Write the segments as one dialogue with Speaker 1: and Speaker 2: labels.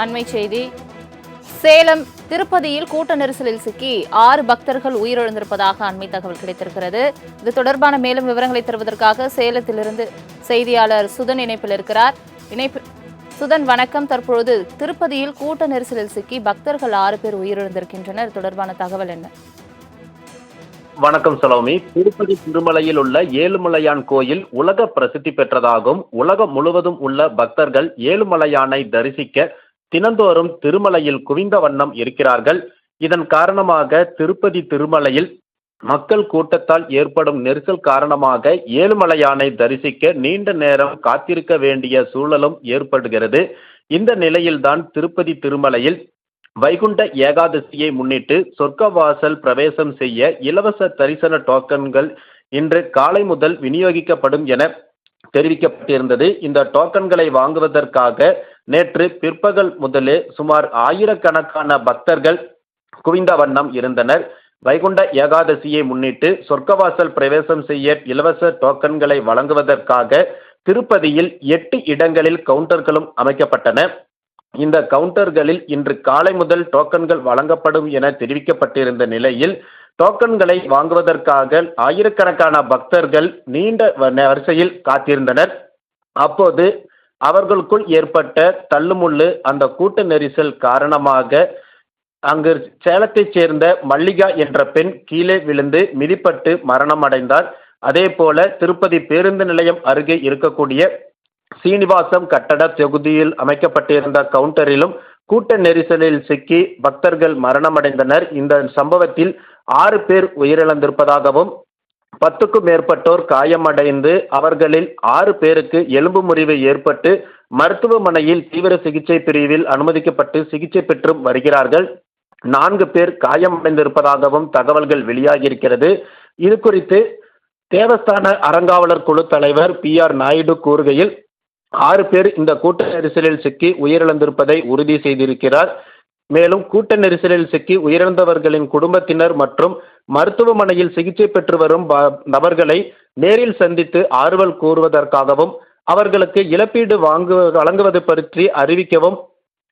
Speaker 1: அண்மை செய்தி. சேலம் திருப்பதியில் கூட்ட நெரிசலில் சிக்கி 6 பக்தர்கள் உயிரிழந்திருப்பதாக அண்மை தகவல் கிடைத்திருக்கிறது. இது தொடர்பான மேலும் விவரங்களை தருவதற்காக சேலத்திலிருந்து செய்தியாளர் சுதன் இணைப்பில் இருக்கிறார். சுதன், வணக்கம். தற்பொழுது திருப்பதியில் கூட்ட நெரிசலில் சிக்கி பக்தர்கள் 6 பேர் உயிரிழந்திருக்கின்றனர். தொடர்பான தகவல் என்ன?
Speaker 2: வணக்கம் சலோமி. திருப்பதி திருமலையில் உள்ள ஏழுமலையான் கோயில் உலக பிரசித்தி பெற்றதாகும். உலகம் முழுவதும் உள்ள பக்தர்கள் ஏழுமலையானை தரிசிக்க தினந்தோறும் திருமலையில் குவிந்த வண்ணம் இருக்கிறார்கள். இதன் காரணமாக திருப்பதி திருமலையில் மக்கள் கூட்டத்தால் ஏற்படும் நெரிசல் காரணமாக ஏழுமலையானை தரிசிக்க நீண்ட நேரம் காத்திருக்க வேண்டிய சூழலும் ஏற்படுகிறது. இந்த நிலையில்தான் திருப்பதி திருமலையில் வைகுண்ட ஏகாதசியை முன்னிட்டு சொர்க்கவாசல் பிரவேசம் செய்ய இலவச தரிசன டோக்கன்கள் இன்று காலை முதல் விநியோகிக்கப்படும் என தெரிவிக்கப்பட்டிருந்தது. இந்த டோக்கன்களை வாங்குவதற்காக நேற்று பிற்பகல் முதலே சுமார் ஆயிரக்கணக்கான பக்தர்கள் குவிந்த வண்ணம் இருந்தனர். வைகுண்ட ஏகாதசியை முன்னிட்டு சொர்க்கவாசல் பிரவேசம் செய்ய இலவச டோக்கன்களை வழங்குவதற்காக திருப்பதியில் 8 இடங்களில் கவுண்டர்களும் அமைக்கப்பட்டன. இந்த கவுண்டர்களில் இன்று காலை முதல் டோக்கன்கள் வழங்கப்படும் என தெரிவிக்கப்பட்டிருந்த நிலையில் டோக்கன்களை வாங்குவதற்காக ஆயிரக்கணக்கான பக்தர்கள் நீண்ட வரிசையில் காத்திருந்தனர். அப்போது அவர்களுக்குள் ஏற்பட்ட தள்ளுமுள்ளு, அந்த கூட்ட நெரிசல் காரணமாக அங்கு சேலத்தைச் சேர்ந்த மல்லிகா என்ற பெண் கீழே விழுந்து மிதிப்பட்டு மரணம் அடைந்தார். அதே போல திருப்பதி பேருந்து நிலையம் அருகே இருக்கக்கூடிய சீனிவாசம் கட்டட தொகுதியில் அமைக்கப்பட்டிருந்த கவுண்டரிலும் கூட்ட நெரிசலில் சிக்கி பக்தர்கள் மரணமடைந்தனர். இந்த சம்பவத்தில் 6 பேர் உயிரிழந்திருப்பதாகவும் 10க்கும் மேற்பட்டோர் காயமடைந்து அவர்களில் 6 பேருக்கு எலும்பு முறிவு ஏற்பட்டு மருத்துவமனையில் தீவிர சிகிச்சை பிரிவில் அனுமதிக்கப்பட்டு சிகிச்சை பெற்று வருகிறார்கள். 4 பேர் காயமடைந்திருப்பதாகவும் தகவல்கள் வெளியாகியிருக்கிறது. இது குறித்து தேவஸ்தான அறங்காவலர் குழு தலைவர் PR நாயுடு கூறுகையில் 6 பேர் இந்த கூட்ட நெரிசலில் சிக்கி உயிரிழந்திருப்பதை உறுதி செய்திருக்கிறார். மேலும் கூட்ட நெரிசலில் சிக்கி உயிரிழந்தவர்களின் குடும்பத்தினர் மற்றும் மருத்துவமனையில் சிகிச்சை பெற்று வரும் நபர்களை நேரில் சந்தித்து ஆறுதல் கூறுவதற்காகவும் அவர்களுக்கு இழப்பீடு வழங்குவது பற்றி அறிவிக்கவும்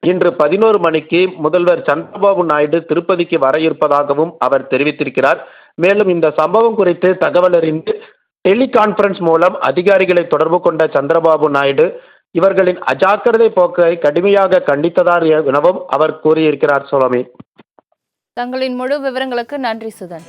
Speaker 2: இன்று 11 மணிக்கு முதல்வர் சந்திரபாபு நாயுடு திருப்பதிக்கு வர இருப்பதாகவும் அவர் தெரிவித்திருக்கிறார். மேலும் இந்த சம்பவம் குறித்து தகவல் அறிந்து டெலிகான்ஃபரன்ஸ் மூலம் அதிகாரிகளை தொடர்பு கொண்ட சந்திரபாபு நாயுடு இவர்களின் அஜாக்கிரதை போக்கை கடுமையாக கண்டித்ததார் எனவும் அவர் கூறியிருக்கிறார். சோலமி,
Speaker 1: தங்களின் முழு விவரங்களுக்கு நன்றி சுதன்.